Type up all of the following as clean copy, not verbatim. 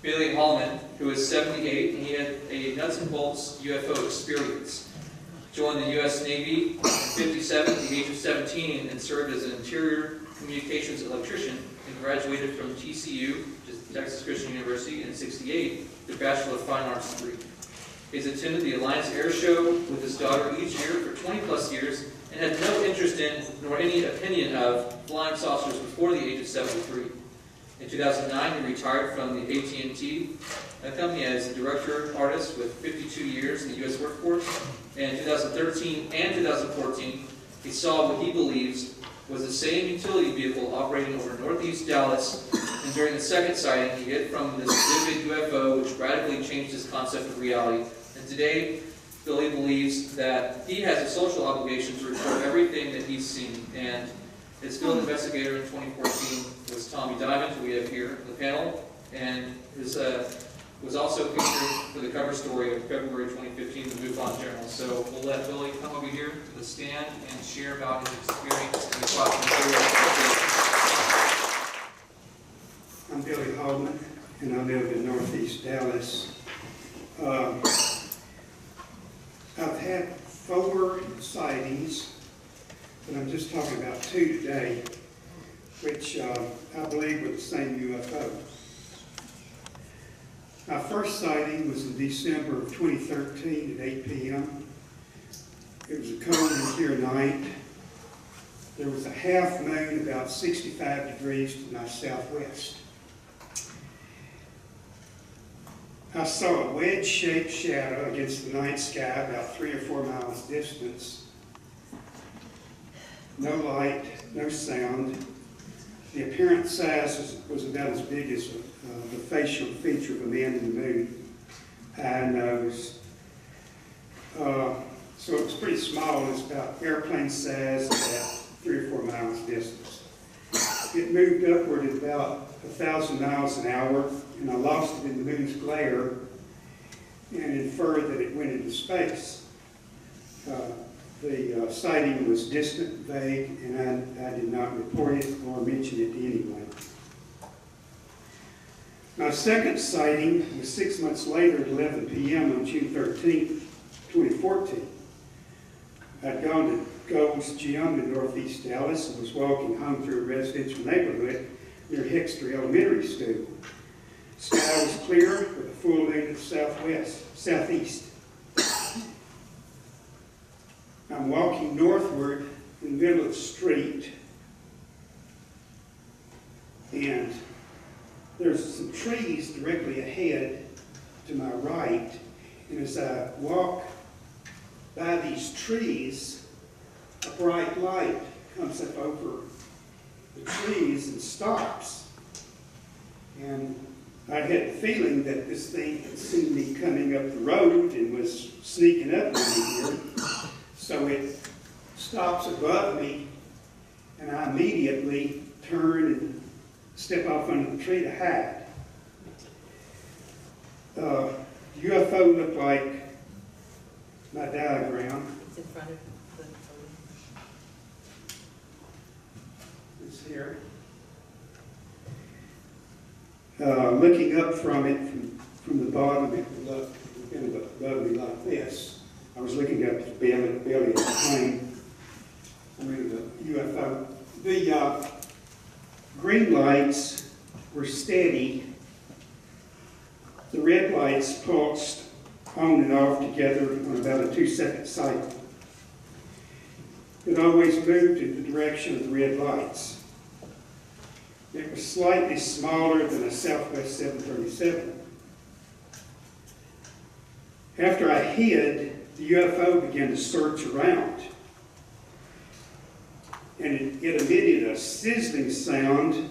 Billy Hallmon, who is 78, and he had a nuts and bolts UFO experience. Joined the U.S. Navy in 57 at the age of 17 and served as an Interior Communications Electrician and graduated from TCU, which is Texas Christian University, in 68, the Batchelor of Fine Arts degree. He's attended the Alliance Air Show with his daughter each year for 20 plus years and had no interest in nor any opinion of flying saucers before the age of 73. In 2009, he retired from the AT&T company as a director artist with 52 years in the U.S. workforce. And in 2013 and 2014, he saw what he believes was the same utility vehicle operating over northeast Dallas. And during the second sighting, he hit from this vivid UFO, which radically changed his concept of reality. And today, Billy believes that he has a social obligation to report everything that he's seen. And his field investigator in 2014 was Tommy Diamond, who we have here on the panel, and his was also featured for the cover story of February 2015 in the UFO Journal. So we'll let Billy come over here to the stand and share about his experience in the closet material. I'm Billy Hallmon, and I live in northeast Dallas. I've had 4 sightings, but I'm just talking about 2 today, which I believe were the same UFO. My first sighting was in December of 2013 at 8 p.m. It was a cold and clear night. There was a half moon about 65 degrees to my southwest. I saw a wedge-shaped shadow against the night sky about 3 or 4 miles distance. No light, no sound. The apparent size was about as big as the facial feature of a man in the moon, eye, nose. So it was pretty small. It was about airplane size, about 3 or 4 miles distance. It moved upward at about 1,000 miles an hour, and I lost it in the moon's glare and inferred that it went into space. The sighting was distant, vague, and I did not report it or mention it to anyone. My second sighting was 6 months later at 11 p.m. on June 13, 2014. I'd gone to Gold's Gym in northeast Dallas and was walking home through a residential neighborhood near Hexter Elementary School. The sky was clear with a full moon to the southeast. I'm walking northward in the middle of the street, and there's some trees directly ahead to my right, and as I walk by these trees, a bright light comes up over the trees and stops. And I had the feeling that this thing had seen me coming up the road and was sneaking up on me here. So it stops above me, and I immediately turn and step off under the tree to hide. The UFO looked like my diagram. It's in front of the It's here. Looking up from it, from the bottom, it looked kind of above me like this. I was looking up at the belly of the plane. I mean, the UFO. The green lights were steady. The red lights pulsed on and off together on about a 2-second cycle. It always moved in the direction of the red lights. It was slightly smaller than a Southwest 737. After I hid, the UFO began to search around, and it emitted a sizzling sound.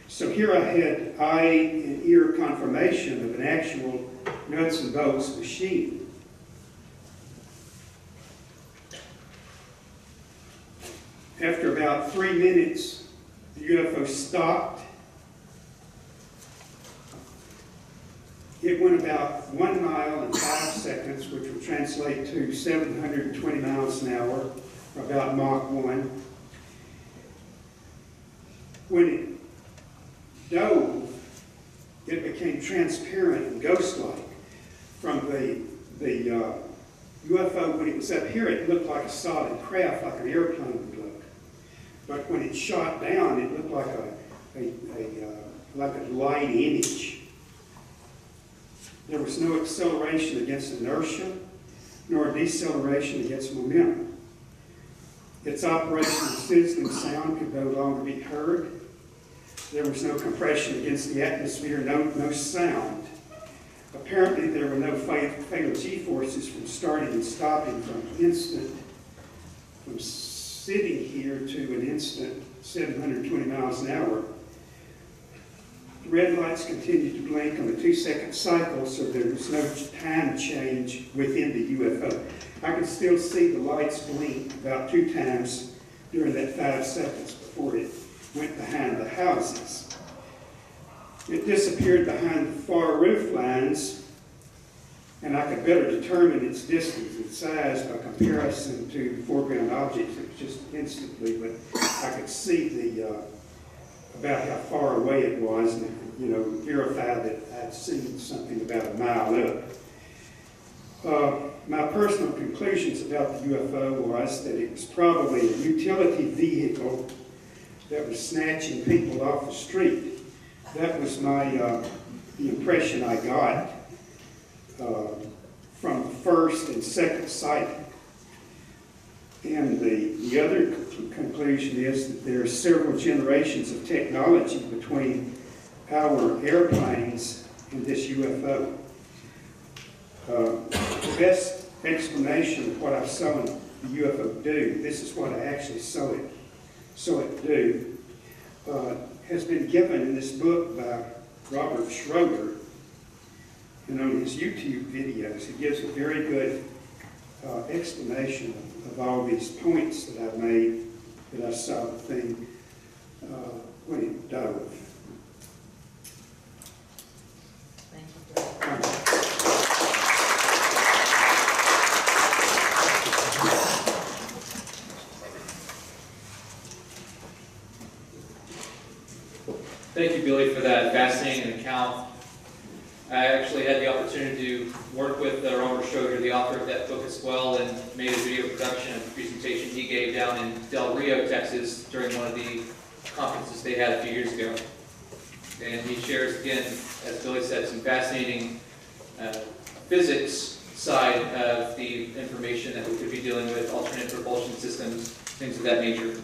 So here I had eye and ear confirmation of an actual nuts and bolts machine. After about 3 minutes, the UFO stopped. It went about 1 mile and 5 seconds, which would translate to 720 miles an hour, or about Mach 1. When it dove, it became transparent and ghost-like. From the UFO, when it was up here, it looked like a solid craft, like an airplane would look. But when it shot down, it looked like a light image. There was no acceleration against inertia, nor deceleration against momentum. Its operation of sizzling sound could no longer be heard. There was no compression against the atmosphere, no sound. Apparently, there were no fatal G-forces from starting and stopping from sitting here to an instant 720 miles an hour. The red lights continued to blink on a 2-second cycle, so there was no time change within the UFO. I could still see the lights blink about 2 times during that 5 seconds before it went behind the houses. It disappeared behind the far roof lines, and I could better determine its distance and size by comparison to foreground objects. It was just instantly, but I could see about how far away it was, and verify that I'd seen something about a mile up. My personal conclusions about the UFO was that it was probably a utility vehicle that was snatching people off the street. That was the impression I got from the first and second sighting. And the other conclusion is that there are several generations of technology between our airplanes and this UFO. The best explanation of what I saw the UFO do, this is what I actually saw it do, has been given in this book by Robert Schroeder, and on his YouTube videos. He gives a very good explanation of all these points that I made, that I saw the thing when it dove. Thank you. Thank you, Billy, for that fascinating account. I actually had the opportunity to work with Robert Schroeder, the author of that book as well, and made a video production of the presentation he gave down in Del Rio, Texas, during one of the conferences they had a few years ago. And he shares, again, as Billy said, some fascinating physics side of the information that we could be dealing with, alternate propulsion systems, things of that nature.